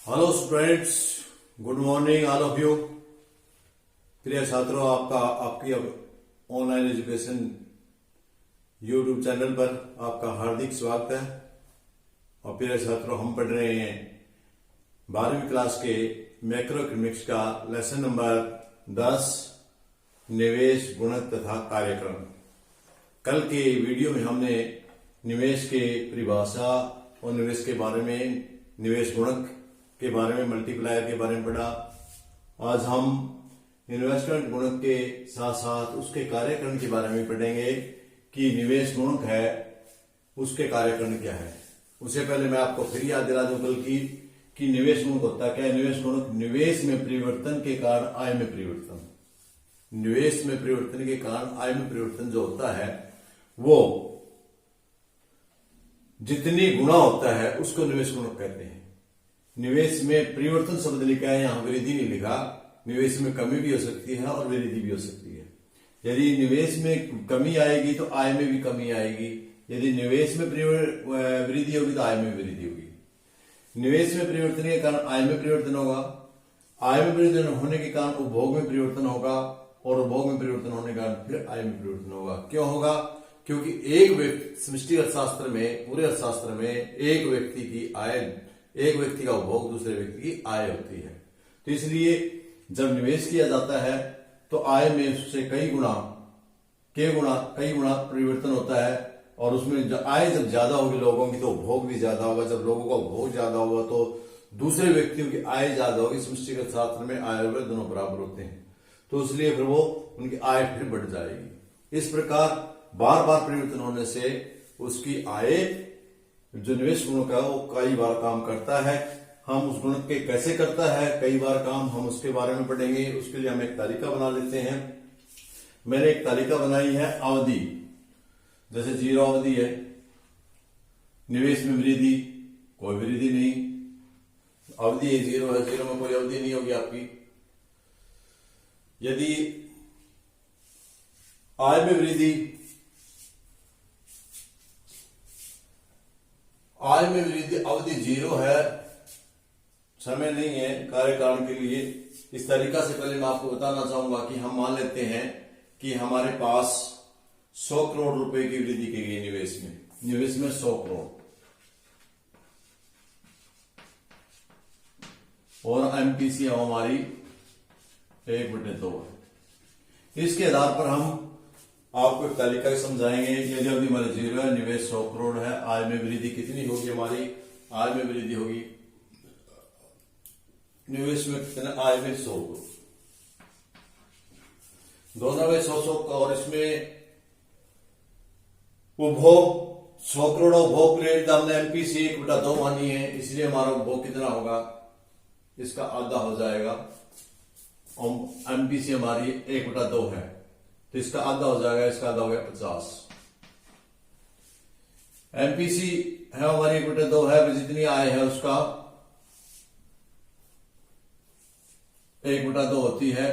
Hello students, good morning all of you. प्रिय छात्रों, आपकी अब ऑनलाइन एजुकेशन यूट्यूब चैनल पर आपका हार्दिक स्वागत है। और प्रिय छात्रों, हम पढ़ रहे हैं 12वीं क्लास के मैक्रो इकोनॉमिक्स का लेसन नंबर 10, निवेश गुणक तथा कार्यक्रम। कल के वीडियो में हमने निवेश के परिभाषा और निवेश के बारे में, निवेश गुणक के बारे में, मल्टीप्लायर के बारे में पढ़ा। आज हम इन्वेस्टमेंट गुणक के साथ साथ उसके कार्यकरण के बारे में पढ़ेंगे कि निवेश गुणक है, उसके कार्यकरण क्या है। उससे पहले मैं आपको फिर याद दिला दूं कल की कि निवेश गुणक होता क्या है। निवेश गुणक निवेश में परिवर्तन के कारण आय में परिवर्तन, निवेश में परिवर्तन के कारण आय में परिवर्तन जो होता है वो जितनी गुणा होता है उसको निवेश गुणक कहते हैं। निवेश में परिवर्तन शब्द लिखा है, यहां वृद्धि नहीं लिखा। निवेश में कमी भी हो सकती है और वृद्धि भी हो सकती है। यदि निवेश में कमी आएगी तो आय में भी कमी आएगी, यदि निवेश में वृद्धि होगी तो आय में वृद्धि होगी। निवेश में परिवर्तन के कारण आय में परिवर्तन होगा, आय में परिवर्तन होने के कारण उपभोग में परिवर्तन होगा, और उपभोग में परिवर्तन होने के कारण फिर आय में परिवर्तन होगा। क्यों होगा? क्योंकि एक व्यक्ति, समष्टि अर्थशास्त्र में, पूरे अर्थशास्त्र में एक व्यक्ति की आय, एक व्यक्ति का उपभोग दूसरे व्यक्ति की आय होती है। तो इसलिए जब निवेश किया जाता है तो आय में उससे कई गुना परिवर्तन होता है। और उसमें आय जब ज्यादा होगी लोगों की तो उपभोग भी ज्यादा होगा। जब लोगों का उपभोग ज्यादा होगा तो दूसरे व्यक्तियों की आय ज्यादा होगी। समष्टि अर्थशास्त्र में आय और व्यय दोनों बराबर होते हैं, तो इसलिए फिर वो उनकी आय फिर बढ़ जाएगी। इस प्रकार बार बार परिवर्तन होने से उसकी आय, जो निवेश गुणक है, वो कई बार काम करता है। हम उस गुणक के कैसे करता है कई बार काम, हम उसके बारे में पढ़ेंगे। उसके लिए हम एक तालिका बना लेते हैं। मैंने एक तालिका बनाई है अवधि, जैसे 0 अवधि है, निवेश में वृद्धि, कोई वृद्धि नहीं, अवधि 0 है, 0 में कोई अवधि नहीं होगी आपकी। यदि आय में वृद्धि, आय में वृद्धि, अवधि 0 है, समय नहीं है कार्यकारण के लिए। इस तरीका से पहले मैं आपको बताना चाहूंगा कि हम मान लेते हैं कि हमारे पास 100 करोड़ रुपए की वृद्धि की गई निवेश में 100 करोड़, और एमपीसी हमारी 1/2 है। इसके आधार पर हम आपको एक तालिका समझाएंगे। यदि अवधि हमारे 0 है, निवेश 100 करोड़ है, आय में वृद्धि कितनी होगी? हमारी आय में वृद्धि होगी, निवेश में कितना? आय में 100 करोड़, दोनों में 100 का। और इसमें उपभोग 100 करोड़ उपभोग प्रेरित हमने एमपीसी 1/2 मानी है, इसलिए हमारा उपभोग कितना होगा? इसका आधा हो जाएगा। एमपीसी हमारी 1/2 है तो इसका आधा हो जाएगा, इसका आधा हो गया 50। एमपीसी है हमारी 1/2 है, जितनी आय है उसका 1/2 होती है।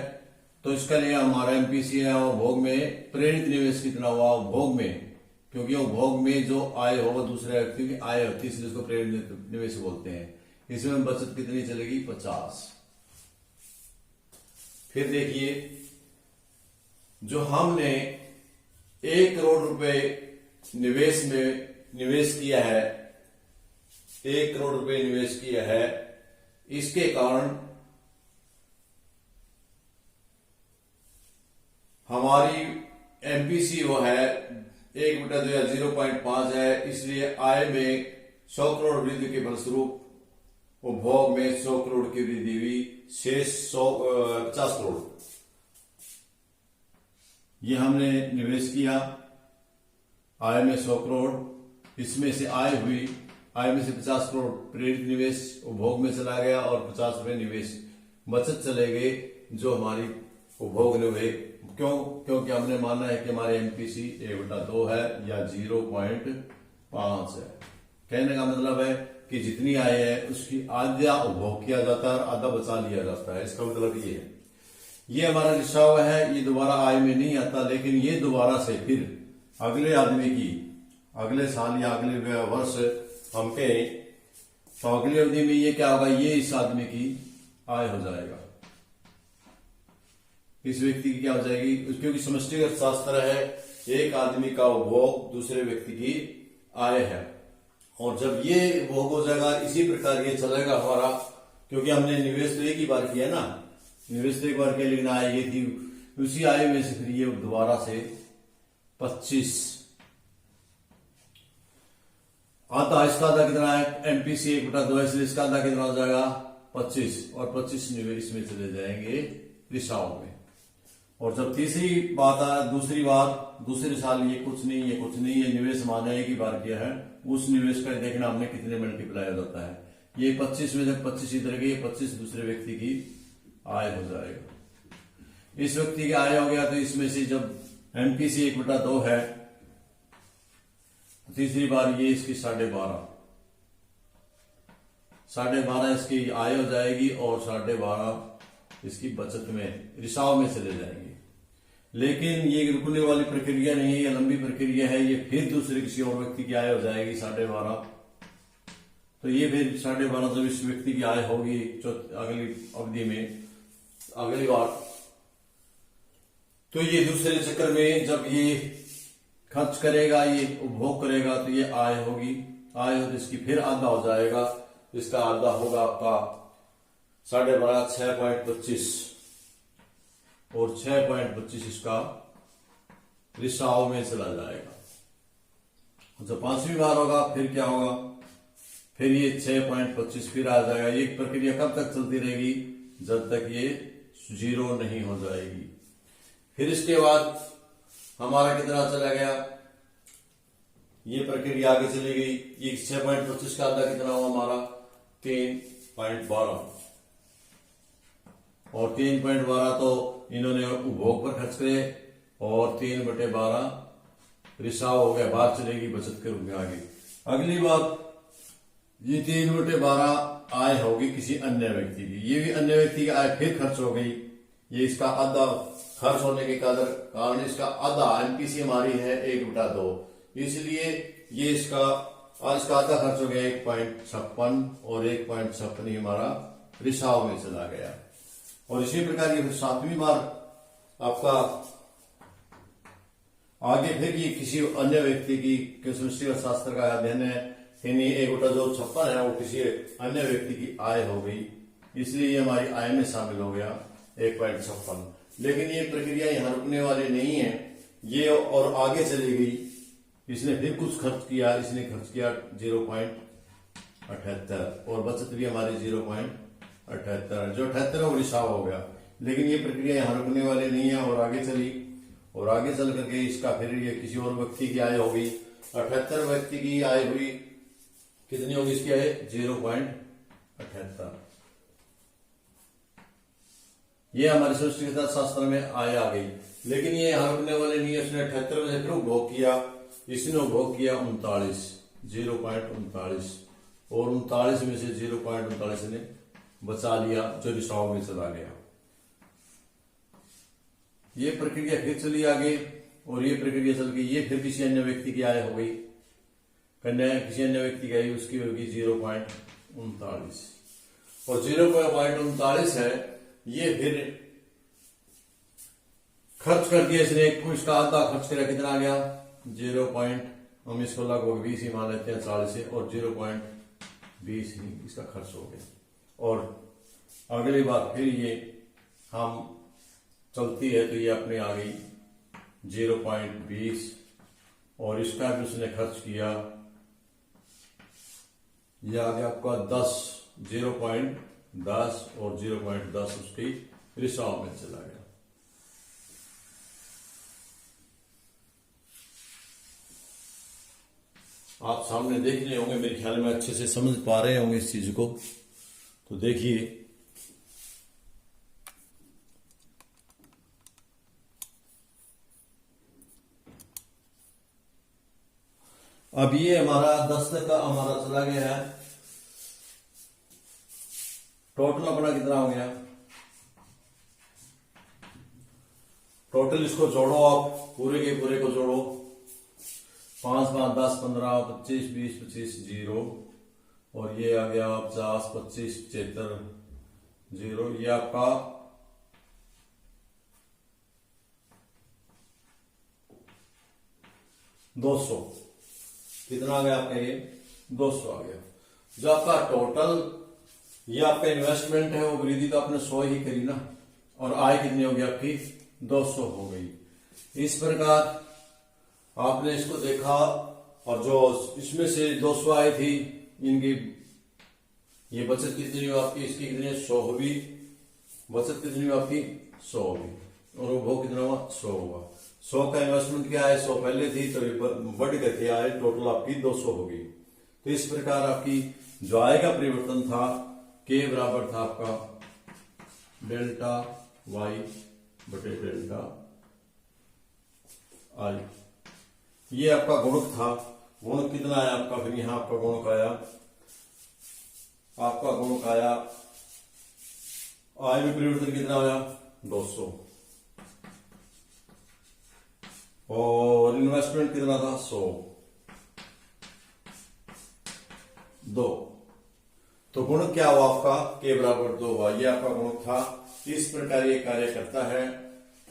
तो इसके लिए हमारा एमपीसी है, और भोग में प्रेरित निवेश कितना हुआ? भोग में, क्योंकि वो भोग में जो आय हो वो दूसरे व्यक्ति की आय होती है, इसलिए उसको प्रेरित निवेश बोलते हैं। इसमें बचत कितनी चलेगी? 50। फिर देखिए, जो हमने 1 करोड़ रुपए निवेश में निवेश किया है, 1 करोड़ रुपए निवेश किया है, इसके कारण हमारी एमपीसी वो है 1/2 या 0.5 है। इसलिए आय में 100 करोड़ वृद्धि के फलस्वरूप उपभोग में 100 करोड़ की वृद्धि हुई, शेष 50 करोड़ ये हमने निवेश किया। आय में 100 करोड़, इसमें से आय हुई, आय में से 50 करोड़ प्रेरित निवेश उपभोग में चला गया, और 50 रुपए निवेश बचत चले गए जो हमारी उपभोग ने हुए। क्यों? क्योंकि हमने माना है कि हमारे एमपीसी 1/2 है या 0.5 है। कहने का मतलब है कि जितनी आय है उसकी आधा उपभोग किया जाता है और आधा बचा लिया जाता है। इसका मतलब ये है, ये हमारा लिखा हुआ है, ये दोबारा आय में नहीं आता, लेकिन ये दोबारा से फिर अगले आदमी की, अगले साल या अगले वर्ष हम कहें तो अगली अवधि में ये क्या होगा, ये इस आदमी की आय हो जाएगा, इस व्यक्ति की क्या हो जाएगी, क्योंकि समष्टिगत शास्त्र है, एक आदमी का उपभोग दूसरे व्यक्ति की आय है। और जब ये उपभोग हो जाएगा, इसी प्रकार ये चलेगा हमारा, क्योंकि हमने निवेश तो एक ही बार किया ना, निवेश तो एक बार किया, लेकिन आय ये थी, उसी आय में से फिर ये दोबारा से 25 आता, इसका आधा कितना है, एमपीसी 1/2 है, इसलिए इसका आधा कितना हो जाएगा 25, और 25 निवेश में चले जाएंगे रिसाव में। और जब तीसरी बात है, दूसरी साल ये कुछ नहीं, ये निवेश माने एक ही बार किया है, उस निवेश का देखना हमने कितने मल्टीप्लाई हो जाता है, ये 25 में जब 25 इधर गई, 25 दूसरे व्यक्ति की आय हो जाएगा। इस व्यक्ति की आय हो गया, तो इसमें से जब एमपीसी 1/2 है, तीसरी बार ये इसकी 12.5 इसकी आय हो जाएगी, और 12.5 इसकी बचत में, रिसाव में चले जाएंगे। लेकिन ये रुकने वाली प्रक्रिया नहीं है, ये लंबी प्रक्रिया है, ये फिर दूसरे किसी और व्यक्ति की आय हो जाएगी 12.5, तो ये फिर 12.5 जब इस व्यक्ति की आय होगी अगली अवधि में, अगली बार, तो ये दूसरे चक्कर में जब ये खर्च करेगा, ये उपभोग करेगा, तो ये आय होगी, आय हो तो इसकी फिर आधा हो जाएगा, इसका आधा होगा आपका 12.5, 6.25, और 6.25 इसका रिसाव में चला जाएगा। जब 5वीं बार होगा, फिर क्या होगा, फिर ये 6.25 फिर आ जाएगा। ये प्रक्रिया कब तक चलती रहेगी, जब तक ये 0 नहीं हो जाएगी। फिर इसके बाद हमारा कितना चला गया, ये प्रक्रिया आगे चली गई, ये 6.25 का आधा कितना हुआ हमारा 3.12, और 3.12 तो इन्होंने उपभोग पर खर्च करे, और 3/12 रिसाव हो गया, बाहर चलेगी बचत के रूप में आगे। अगली बात, ये 3/12 आय होगी किसी अन्य व्यक्ति की, ये भी अन्य व्यक्ति की आय फिर खर्च हो गई, ये इसका आधा खर्च होने के कारण इसका आधा एमपीसी हमारी है 1/2, इसलिए ये इसका आधा खर्च हो गया 1.56, और 1.56 ही हमारा रिसाव में चला गया। और इसी प्रकार ये 7वीं बार आपका आगे फिर ये किसी अन्य व्यक्ति की समष्टिगत शास्त्र का अध्ययन है, यानी 1/56 है, वो किसी अन्य व्यक्ति की आय हो गई, इसलिए ये हमारी आय में शामिल हो गया 1.56। लेकिन ये प्रक्रिया यहाँ रुकने वाली नहीं है, ये और आगे चली गई, इसने फिर कुछ खर्च किया, इसने खर्च किया 0.78, और बचत भी हमारी 0.78, जो 78 वो रिसाव हो गया। लेकिन ये प्रक्रिया यहाँ रुकने वाली नहीं है, और आगे चली, और आगे चल करके इसका फिर ये किसी और व्यक्ति की आय होगी, 78 व्यक्ति की आय हुई, कितनी होगी इसकी आय 0.78, ये हमारे समष्टिगत शास्त्र में आय आ गई। लेकिन ये यहाँ रुकने वाले नहीं है, उसने 78 में से फिर उपभोग किया, इसने उपभोग किया 0.39, और 39 में से 0.39 ने बचा लिया, जो रिसाव में चला गया। ये प्रक्रिया फिर चली आगे, और ये प्रक्रिया चल गई, ये फिर किसी अन्य व्यक्ति की आय हो गई, किसी अन्य व्यक्ति की आय उसकी होगी 0.39, और 0.39 है, ये फिर खर्च कर दिया इसने, इसका आधा खर्च किया, कितना आ गया 0. हम इसको लगभग 20 ही मान लेते हैं 40 से, और 0.20 ही इसका खर्च हो गया। और अगली बार फिर ये हम चलती है, तो ये अपने आ गई 0.20, और इसका भी उसने खर्च किया, ये आ गया आपका 10, 0.10, और 0.10 उसकी रिसाव में चला गया। आप सामने देख रहे होंगे, मेरे ख्याल में अच्छे से समझ पा रहे होंगे इस चीज को, तो देखिए अब ये हमारा 10 तक का हमारा चला गया है, टोटल अपना कितना हो गया, टोटल इसको जोड़ो, आप पूरे के पूरे को जोड़ो, 5, 5, 10, 15, 25, 20, 25, 0, और ये आ गया 50, 25, 76, 0, ये आपका 200। कितना आ गया आपका? ये 200 आ गया। जो आपका टोटल ये आपका इन्वेस्टमेंट है वो वृद्धि तो आपने 100 ही करी ना, और आय कितनी होगी आपकी? 200 हो गई। इस प्रकार आपने इसको देखा, और जो इसमें से 200 आई थी इनकी, ये बचत कितनी हुई आपकी? इसकी कितनी? 100 हुई। बचत कितनी हुई आपकी? 100 हुई। और उपभोग कितना हुआ? 100 हुआ। 100 का इन्वेस्टमेंट क्या है? 100 पहले थी तो बढ़ करके आए, टोटल आपकी 200 होगी। तो इस प्रकार आपकी जो आय का परिवर्तन था के बराबर था आपका डेल्टा वाई बटे डेल्टा आई। ये आपका गुणक था। गुणक कितना आया आपका? फिर यहां आपका गुणक आया, आपका गुणक आया, आय में परिवर्तन कितना आया? 200। और इन्वेस्टमेंट कितना था? 100। 2। तो गुणक क्या हुआ आपका? के बराबर 2 हुआ। ये आपका गुणक था। इस प्रकार ये कार्य करता है।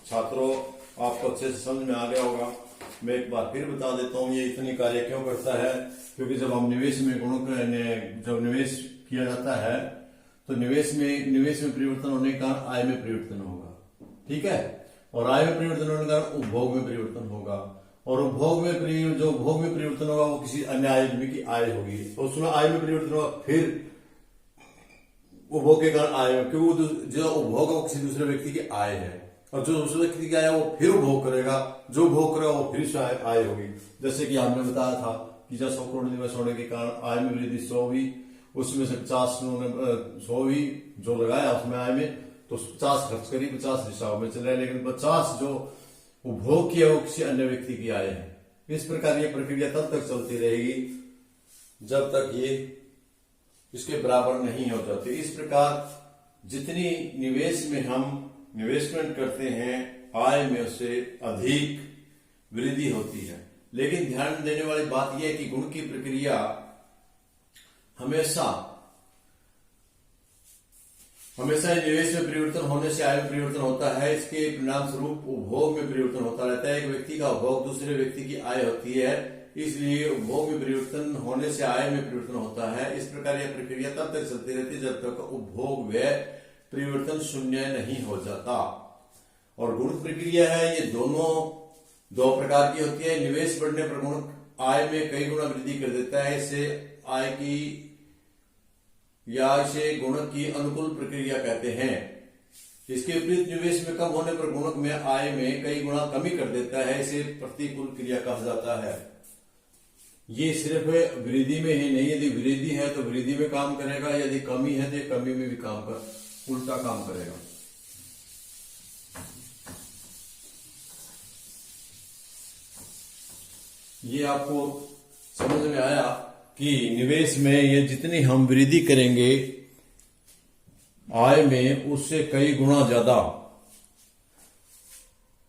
छात्रों, आपको अच्छे से समझ में आ गया होगा। मैं एक बार फिर बता देता हूं ये इतनी कार्य क्यों करता है। क्योंकि जब हम निवेश में गुणक जब निवेश किया जाता है तो निवेश में परिवर्तन होने के कारण आय में परिवर्तन होगा, ठीक है। और आय में परिवर्तन होने के कारण उपभोग में परिवर्तन होगा, और उपभोग में जो उपभोग में परिवर्तन होगा वो किसी अन्य आय की आय होगी। तो उसमें आय में परिवर्तन होगा, फिर उपभोग के कारण आय, क्योंकि जो उपभोग है वो किसी दूसरे व्यक्ति की आय है, और जो दूसरे व्यक्ति की आय है वो फिर उपभोग करेगा, जो उपभोग करेगा वो फिर आय होगी। जैसे कि हमने बताया था कि जब 100 करोड़ निवेश होने के कारण आय में वृद्धि 100 हुई, उसमें से 100 हुई जो लगाया उसमें आय में, तो 50 खर्च करी, 50 हिसाब में चल रहा है, लेकिन 50 जो उपभोग किया वो किसी अन्य व्यक्ति की आय है। इस प्रकार ये प्रक्रिया तब तक चलती रहेगी जब तक ये इसके बराबर नहीं हो जाते। इस प्रकार जितनी निवेश में हम इन्वेस्टमेंट करते हैं आय में उससे अधिक वृद्धि होती है। लेकिन ध्यान देने वाली बात यह है कि गुण की प्रक्रिया हमेशा निवेश में परिवर्तन होने से आय में परिवर्तन होता है। इसके परिणाम स्वरूप उपभोग में परिवर्तन होता रहता है। एक व्यक्ति का उपभोग दूसरे व्यक्ति की आय होती है, इसलिए उपभोग में परिवर्तन होने से आय में परिवर्तन होता है। इस प्रकार यह प्रक्रिया तब तक चलती रहती है जब तक उपभोग व्यय परिवर्तन शून्य नहीं हो जाता। और गुणक प्रक्रिया है, ये दोनों दो प्रकार की होती है। निवेश बढ़ने पर गुणक आय में कई गुना वृद्धि कर देता है, इसे आय की या इसे गुणक की अनुकूल प्रक्रिया कहते हैं। इसके विपरीत निवेश में कम होने पर गुणक में आय में कई गुना कमी कर देता है, इसे प्रतिकूल क्रिया कहा जाता है। ये सिर्फ वृद्धि में ही नहीं, यदि वृद्धि है तो वृद्धि में काम करेगा, यदि कमी है तो कमी में भी काम कर उल्टा काम करेगा। ये आपको समझ में आया कि निवेश में ये जितनी हम वृद्धि करेंगे आय में, उससे कई गुना ज्यादा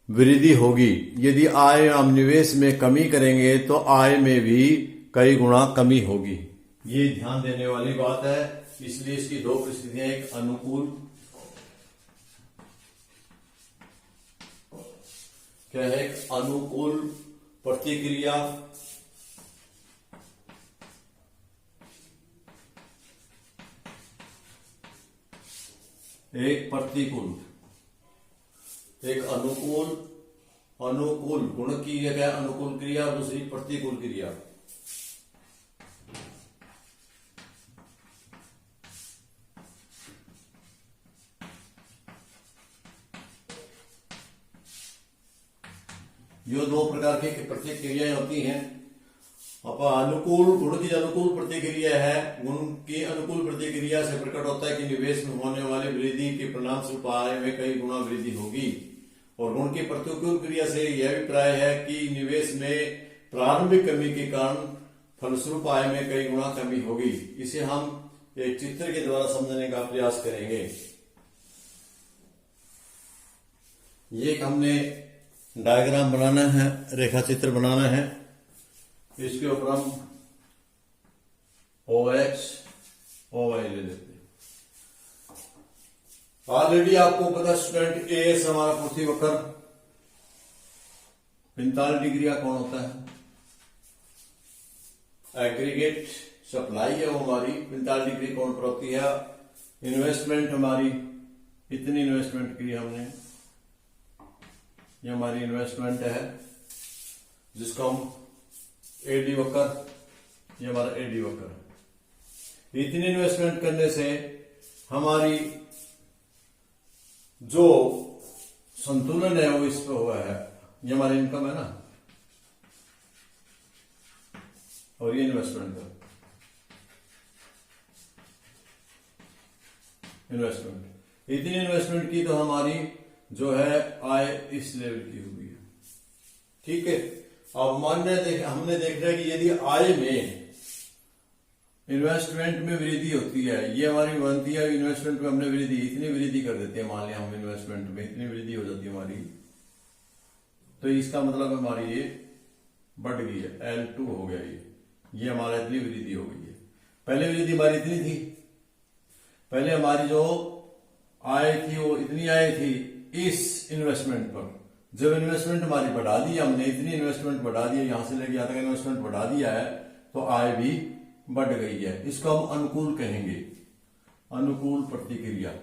वृद्धि होगी। यदि आय हम निवेश में कमी करेंगे तो आय में भी कई गुना कमी होगी। ये ध्यान देने वाली बात है। इसलिए इसकी दो परिस्थितियां, एक अनुकूल, क्या है, अनुकूल प्रतिक्रिया, एक प्रतिकूल, एक अनुकूल गुण की क्या है, अनुकूल क्रिया, और दूसरी प्रतिकूल क्रिया। ये दो प्रकार की प्रतिक्रियाएं होती हैं। अब अनुकूल गुण की अनुकूल प्रतिक्रिया है, गुण की अनुकूल प्रतिक्रिया से प्रकट होता है कि निवेश में होने वाली वृद्धि के परिणाम स्वरूप आय में कई गुना वृद्धि होगी। और गुण की प्रतिकूल क्रिया से यह अभिप्राय है कि निवेश में प्रारंभिक कमी के कारण फलस्वरूप आय में कई गुना कमी होगी। इसे हम एक चित्र के द्वारा समझने का प्रयास करेंगे। ये हमने डायग्राम बनाना है, रेखा चित्र बनाना है। इसके ऊपर हम OH OY ले लेते हैं। ऑलरेडी आपको पता स्टूडेंट AS हमारा पृथ्वी वक्र 45 डिग्री का कौन होता है। एग्रीगेट सप्लाई है वो हमारी 45 डिग्री कोण पर होती है। इन्वेस्टमेंट हमारी इतनी इन्वेस्टमेंट की हमने, ये हमारी इन्वेस्टमेंट है जिसको हम एडी वक्र, ये हमारा एडी वक्र है। इतनी इन्वेस्टमेंट करने से हमारी जो संतुलन है वो इस पे हुआ है। ये हमारी इनकम है ना, और ये इन्वेस्टमेंट है। इन्वेस्टमेंट इतनी इन्वेस्टमेंट की तो हमारी जो है आय इस लेवल की हुई है। ठीक है, अब हमने देखना है कि यदि आय में इन्वेस्टमेंट में वृद्धि होती है, ये हमारी बनती है इन्वेस्टमेंट में हमने वृद्धि इतनी वृद्धि कर देते हैं, मान लिया हम इन्वेस्टमेंट में इतनी वृद्धि हो जाती है हमारी, तो इसका मतलब हमारी ये बढ़ गई है, L2 हो गया ये हमारा इतनी वृद्धि हो गई है। पहले वृद्धि हमारी इतनी थी, पहले हमारी जो आय थी वो इतनी आय थी इस इन्वेस्टमेंट पर। जब इन्वेस्टमेंट हमारी बढ़ा दी हमने, इतनी इन्वेस्टमेंट बढ़ा दी है, यहां से लेके यहां तक इन्वेस्टमेंट बढ़ा दिया है, तो आय भी बढ़ गई है। इसको हम अनुकूल कहेंगे, अनुकूल प्रतिक्रिया।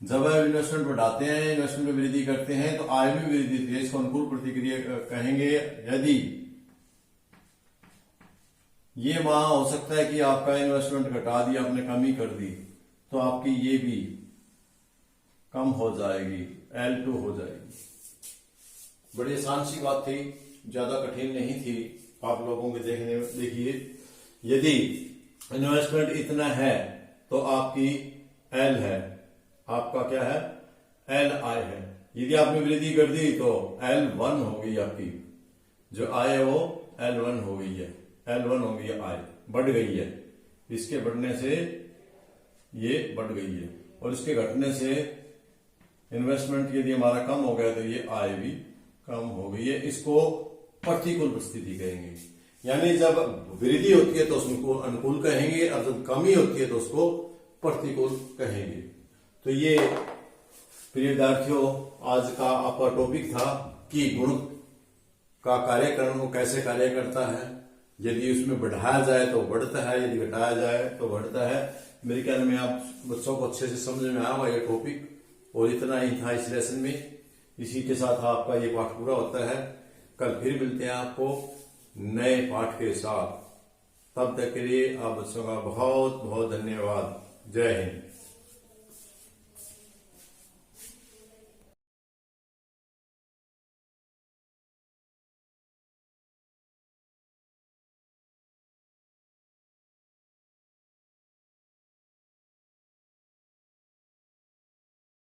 जब हम इन्वेस्टमेंट बढ़ाते हैं, इन्वेस्टमेंट में वृद्धि करते हैं, तो आय में वृद्धि होती है, इसको अनुकूल प्रतिक्रिया कहेंगे। यदि ये वहां हो सकता है कि आपका इन्वेस्टमेंट घटा दिया, आपने कमी कर दी, तो आपकी ये भी कम हो जाएगी, L2 हो जाएगी। बड़ी आसान सी बात थी, ज्यादा कठिन नहीं थी आप लोगों के देखने में। देखिए, यदि इन्वेस्टमेंट इतना है तो आपकी L है, आपका क्या है, LI है। यदि आपने वृद्धि कर दी तो L1 हो गई, आपकी जो आय है वो L1 हो गई है, L1 हो गई है, आय बढ़ गई है। इसके बढ़ने से ये बढ़ गई है, और इसके घटने से इन्वेस्टमेंट यदि हमारा कम हो गया तो ये आय भी कम हो गई है। इसको प्रतिकूल परिस्थिति कहेंगे। यानी जब वृद्धि होती है तो उसको अनुकूल कहेंगे, और जब कमी होती है तो उसको प्रतिकूल कहेंगे। तो ये प्रिय विद्यार्थियों, आज का आपका टॉपिक था कि गुण का कार्यक्रम वो कैसे कार्य करता है। यदि उसमें बढ़ाया जाए तो बढ़ता है, यदि घटाया जाए तो बढ़ता है। मेरे ख्याल में आप बच्चों को अच्छे से समझ में आया हुआ ये टॉपिक, और इतना ही था इस लेसन में। इसी के साथ आपका ये पाठ पूरा होता है। कल फिर मिलते हैं आपको नए पाठ के साथ। तब तक के लिए आप बच्चों का बहुत बहुत धन्यवाद। जय हिंद।